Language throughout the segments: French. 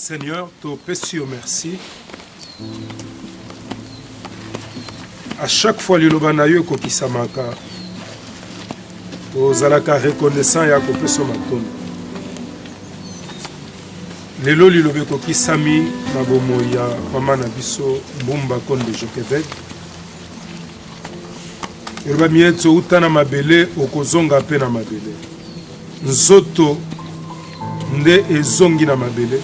Seigneur, topesi merci. À chaque fois liloba na yo ekokisamaka tozalaka reconnaissant ya kopesa matondo. Lelo liloba ekokisami na bomoi ya mama na biso Mbumba Konde Joquebed. Liloba mieto uta na mabele okozonga pe na mabele. Nzoto nde ezongi na mabele.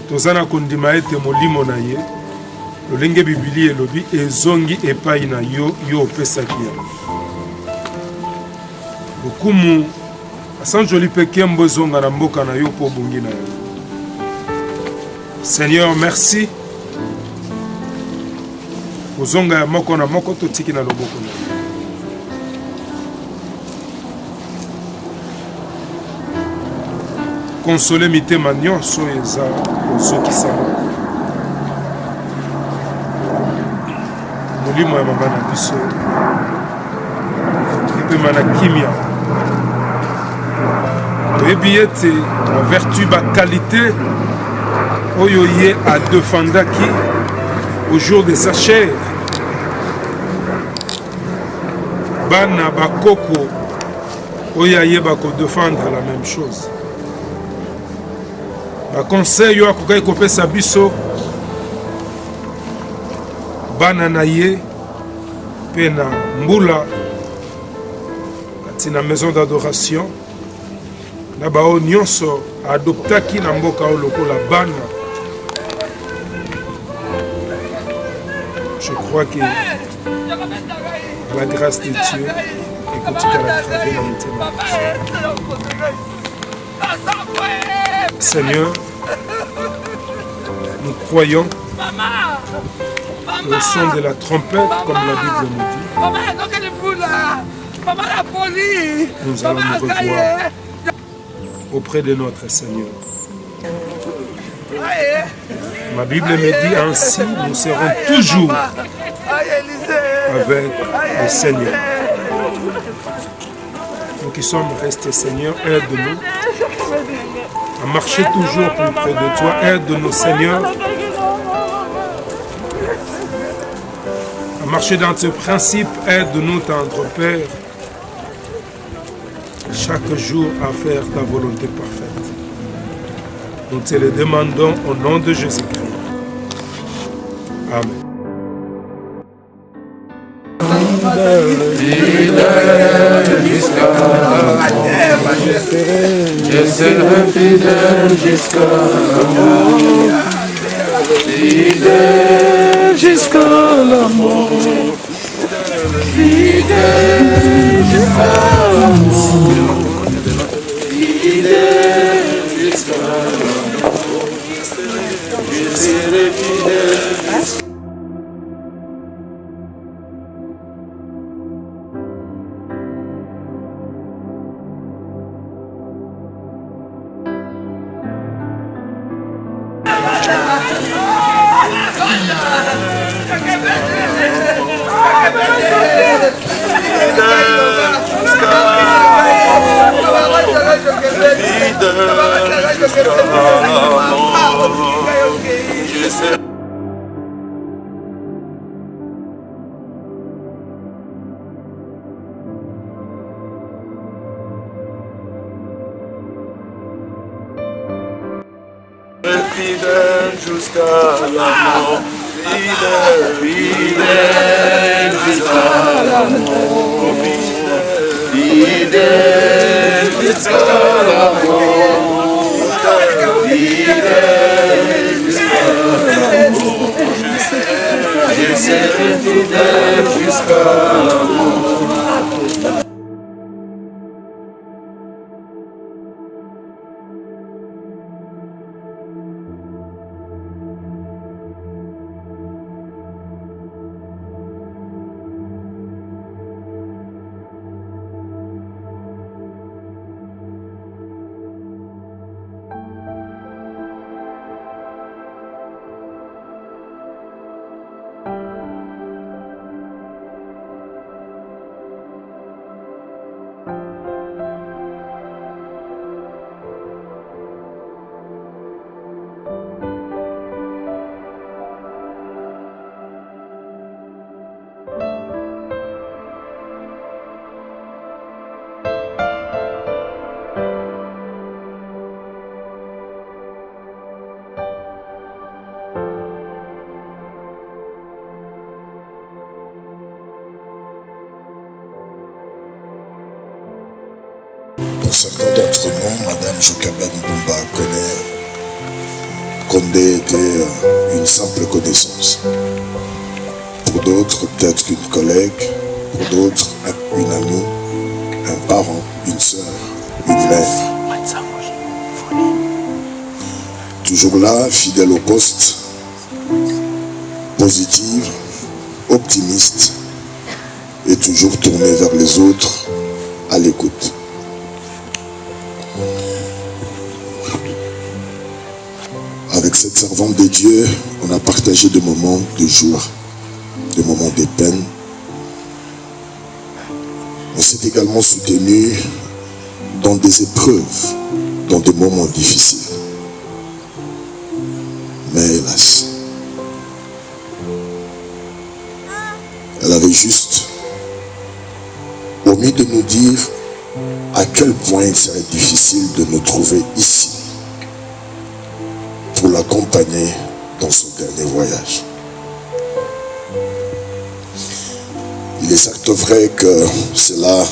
Tozana kondima ete molimo na ye lolenge bibili elobi ezongi epai na yo yo opesaki ya lokumu asanjoli mpe nkembo ezonga na mboka na yo mpo obongi na yo. Seigneur, merci kozonga ya moko na moko totiki na loboko na yo. Console mitema nyonso eza kozokisama molimo ya mama na biso epema na kimia toyebi ete bavertu bakalite oyo ye adefendaki au jour de sa chair bana bakoko oyo ayeba kodefendre la même chose. Conseil yo akokaki kopesa biso bana na ye mpe na mbula kati na maison d'adoration na bao nyonso adoptaki na mboka oyo lokola bana. Je crois que la grâce de Dieu ekotikala grave na mitema. Seigneur, nous croyons au son de la trompette, comme la Bible nous dit. Nous allons nous revoir auprès de notre Seigneur. Ma Bible me dit ainsi, nous serons toujours avec le Seigneur. Nous qui sommes restés, Seigneur, aide-nous à marcher toujours plus près de toi. Aide-nous, Seigneur, à marcher dans tes principes. Aide-nous, tendre Père, chaque jour à faire ta volonté parfaite. Nous te le demandons au nom de Jésus-Christ. Amen. Je serai fidèle jusqu'à la mort, fidèle jusqu'à la mort, fidèle jusqu'à la mort, fidèle jusqu'à la mort, je serai fidèle. Fidèle jusqu'à la mort, fidèle, fidèle jusqu'à la mort, fidèle jusqu'à la mort, fidèle jusqu'à la mort, je serai fidèle jusqu'à la mort. certains d'entre nous, Madame Jochebed Mbumba connaît, Condé était une simple connaissance. Pour d'autres, peut-être une collègue, pour d'autres, une amie, un parent, une sœur, une mère. Toujours là, fidèle au poste, positive, optimiste et toujours tournée vers les autres, à l'écoute. Avec cette servante de Dieu, on a partagé des moments de joie, des moments de peine. On s'est également soutenu dans des épreuves, dans des moments difficiles. Mais hélas, elle avait juste omis de nous dire à quel point il serait difficile de nous trouver ici pour l'accompagner dans son dernier voyage. Il est certes vrai que cela,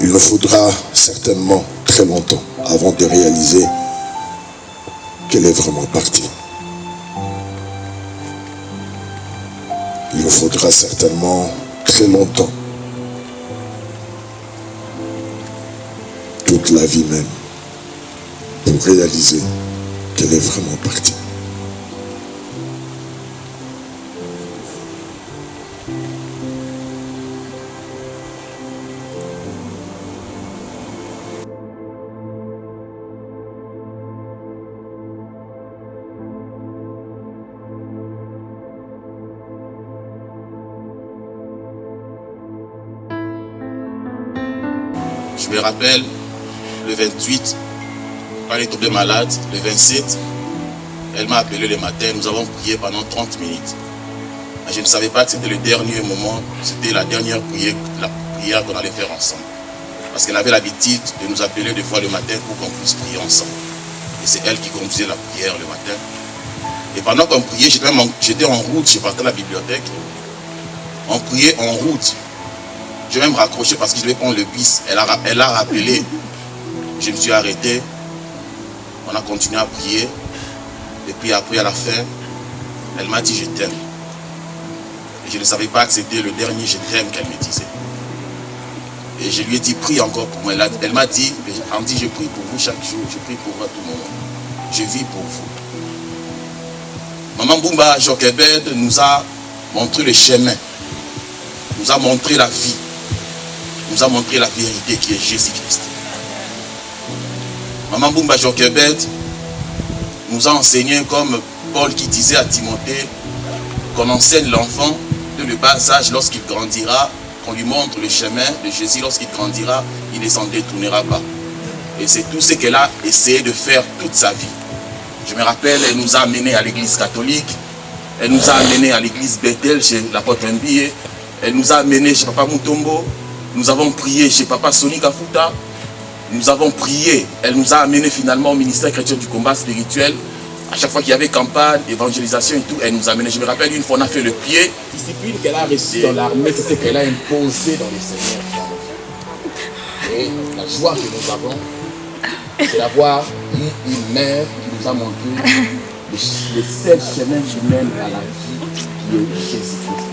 il nous faudra certainement très longtemps avant de réaliser qu'elle est vraiment partie. Il nous faudra certainement très longtemps, toute la vie même, pour réaliser qu'elle est vraiment partie. Je me rappelle, le 28, quand elle est tombée malade, le 27, elle m'a appelé le matin, nous avons prié pendant 30 minutes. Mais je ne savais pas que c'était le dernier moment, c'était la dernière prière qu'on allait faire ensemble. Parce qu'elle avait l'habitude de nous appeler des fois le matin pour qu'on puisse prier ensemble. Et c'est elle qui conduisait la prière le matin. Et pendant qu'on priait, j'étais en route, je partais à la bibliothèque. On priait en route. Je vais même raccrocher parce que je devais prendre le bus. Elle a rappelé. Je me suis arrêté. On a continué à prier. Et puis après, à la fin, elle m'a dit « Je t'aime ». Et je ne savais pas que c'était le dernier « Je t'aime » qu'elle me disait. Et je lui ai dit « Prie encore pour moi ». Elle m'a dit « Je prie pour vous chaque jour. Je prie pour vous à tout moment. Je vis pour vous ». Maman Mbumba Jochebed nous a montré le chemin. Nous a montré la vie. Nous a montré la vérité qui est Jésus-Christ. Maman Mbumba Jochebed nous a enseigné, comme Paul qui disait à Timothée, qu'on enseigne l'enfant de le bas âge lorsqu'il grandira, qu'on lui montre le chemin de Jésus lorsqu'il grandira, il ne s'en détournera pas. Et c'est tout ce qu'elle a essayé de faire toute sa vie. Je me rappelle, elle nous a amenés à l'église catholique, elle nous a amenés à l'église Bethel chez l'apôtre Mbie, elle nous a amenés chez Papa Mutombo. Nous avons prié chez Papa Soni Kafuta. Nous avons prié. Elle nous a amenés finalement au ministère chrétien du combat spirituel. À chaque fois qu'il y avait campagne, évangélisation et tout, elle nous a amenés. Je me rappelle une fois, on a fait le pied. La discipline qu'elle a reçue dans l'armée, c'est ce qu'elle a imposé dans le Seigneur. Et la joie que nous avons, c'est d'avoir eu une mère qui nous a montré le seul chemin qui mène à la vie, qui est Jésus-Christ.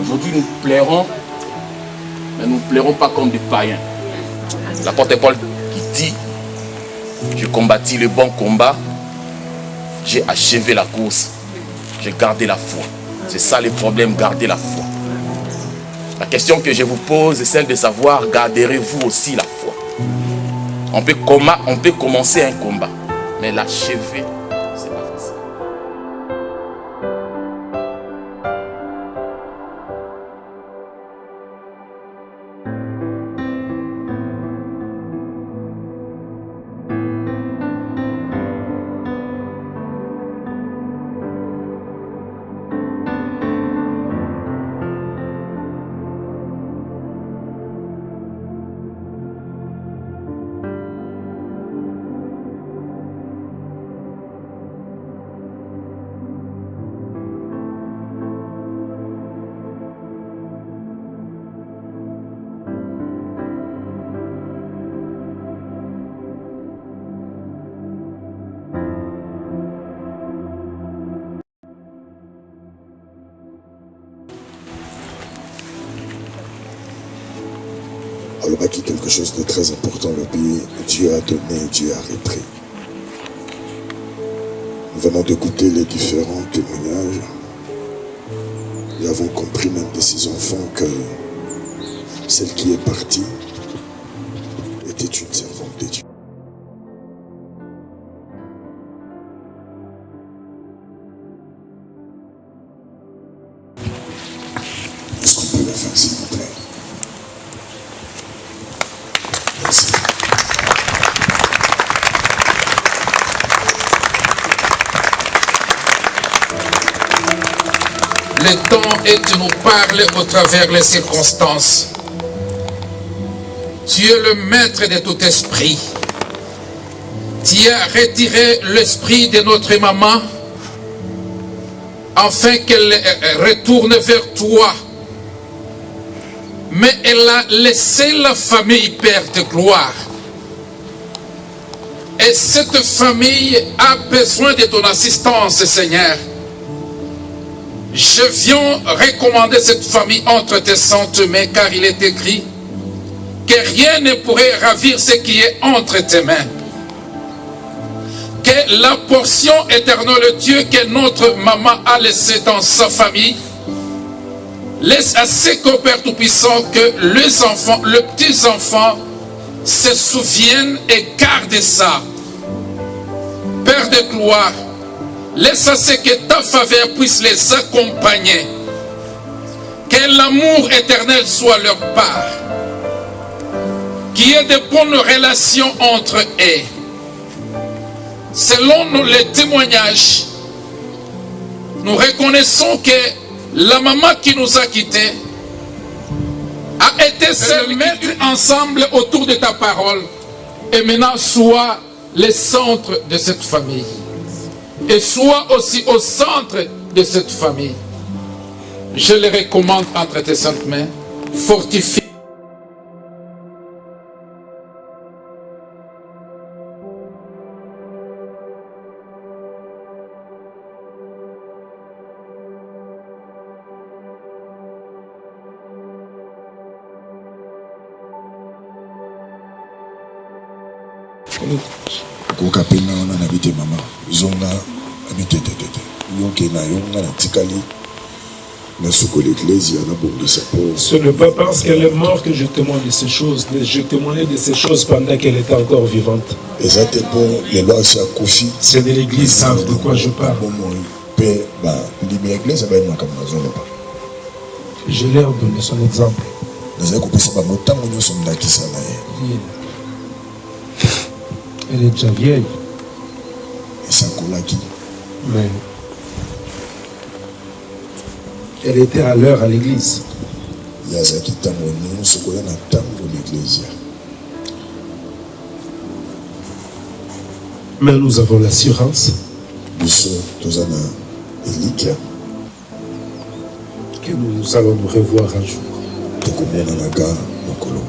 Aujourd'hui, nous plairons, mais nous ne plairons pas comme des païens. L'apôtre Paul qui dit, je combattis le bon combat, j'ai achevé la course, j'ai gardé la foi. C'est ça le problème, garder la foi. La question que je vous pose est celle de savoir, garderez-vous aussi la foi? On peut commencer un combat, mais l'achever, c'est pas facile. alobaki quelque chose de très important. Le pays, Dieu a donné, Dieu a repris. Nous venons d'écouter les différents témoignages. Nous avons compris même de ces enfants que celle qui est partie était une servante de Dieu. Est-ce qu'on peut le faire, s'il vous plaît? Merci. Le temps est de nous parler au travers les circonstances. Tu es le maître de tout esprit. Tu as retiré l'esprit de notre maman afin qu'elle retourne vers toi. Mais elle a laissé la famille, Père de gloire. Et cette famille a besoin de ton assistance, Seigneur. Je viens recommander cette famille entre tes saintes mains, car il est écrit que rien ne pourrait ravir ce qui est entre tes mains. Que la portion éternelle, Dieu, que notre maman a laissée dans sa famille, laisse à ce qu'au Père Tout-Puissant, que les enfants, les petits-enfants, se souviennent et gardent ça. Père de gloire, laisse à ce que ta faveur puisse les accompagner. Que l'amour éternel soit leur part. Qu'il y ait de bonnes relations entre eux. Selon les témoignages, nous reconnaissons que la maman qui nous a quittés a été seule mettre ensemble autour de ta parole. Et maintenant, sois le centre de cette famille. Et sois aussi au centre de cette famille. Je les recommande entre tes saintes mains. Fortifie. Koka pena on a habité maman. Zonga habité tete. Yoke na yonga na tikali. Na soko l'église y a na bombe de sa peau. Ce n'est pas parce qu'elle est morte que je témoigne de ces choses. Je témoignais de ces choses pendant qu'elle était encore vivante. Exactement. Les lois c'est à Kofi. C'est de l'église savent de quoi je parle. Père, bah, l'église va être ma camarade pas. Je leur donne son exemple. Nous avons compris ça. Motam nous sommes là qui s'en Elle est déjà vieille. Et ça coule qui. Mais elle était à l'heure à l'église. Il y a ça qui t'a monné, ce qu'on a tant de l'église. Mais nous avons l'assurance Nous sommes tous en Elikia. que nous allons nous revoir un jour. Tout comme on a la gare, au Colombo.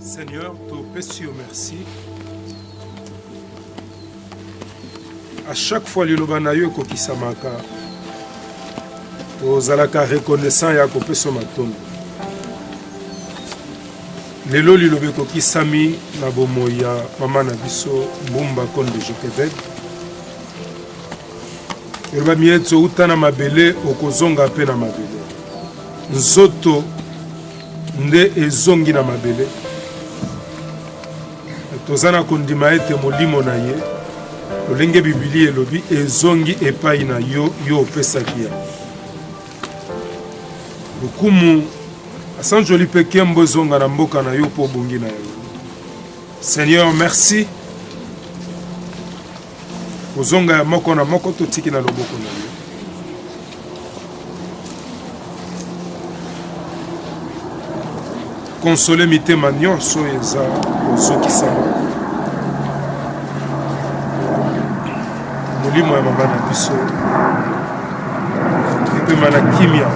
Seigneur, topesi yo merci. À chaque fois liloba na yo ekokisamaka tozalaka reconnaissant ya kopesa matondo. Lelo liloba ekokisami na bomoi ya mama na biso Mbumba Konde Joquebed. Liloba mieto uta na mabele okozonga pe na mabele. Nzoto nde ezongi na mabele. Tozana kondima ete molimo na ye lolenge bibili elobi ezongi epai na yo yo opesaki ya lukumu asanjoli mpe kembo ezonga na mboka na yo mpo obongi na yo. Seigneur, merci kozonga ya moko na moko totiki na loboko na yo. Console mitema nyonso eza kozokisama molimo ya mama na biso epema na kimia.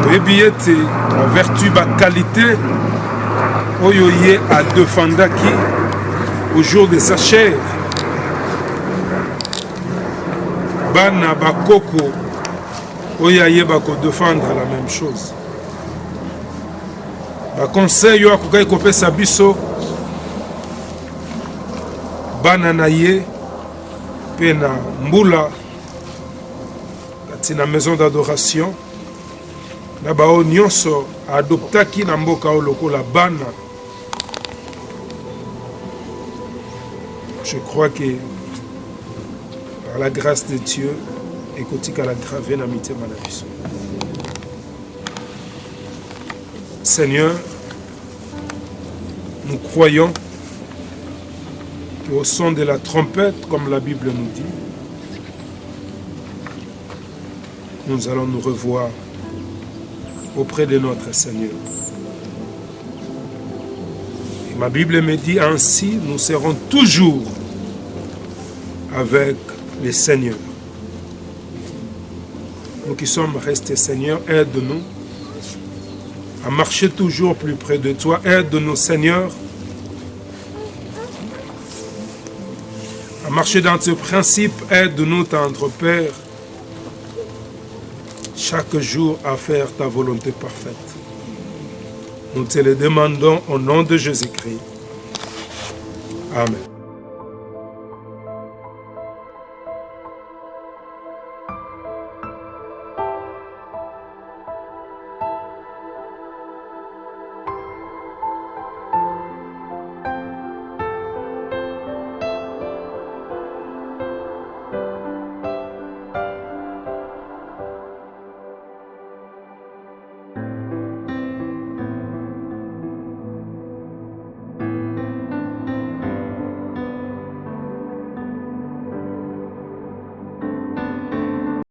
Toyebi ete bavertu bakalite oyo ye adefendaki au jour de sa chair bana bakoko oyo ayeba kodefendre la même chose. Baconseil yo akokaki kopesa biso bana na ye mpe na mbula kati na maison d'adoration na bao nyonso adoptaki na mboka oyo lokola bana. Je crois que par la grâce de Dieu ekotikala gravé na mitema na biso. Seigneur, nous croyons qu'au son de la trompette, comme la Bible nous dit, nous allons nous revoir auprès de notre Seigneur. Et ma Bible me dit ainsi, nous serons toujours avec le Seigneur. Nous qui sommes restés, Seigneur, aide-nous à marcher toujours plus près de toi. Aide-nous, Seigneur, à marcher dans tes principes. Aide-nous, tendre Père, chaque jour à faire ta volonté parfaite. Nous te le demandons au nom de Jésus-Christ. Amen.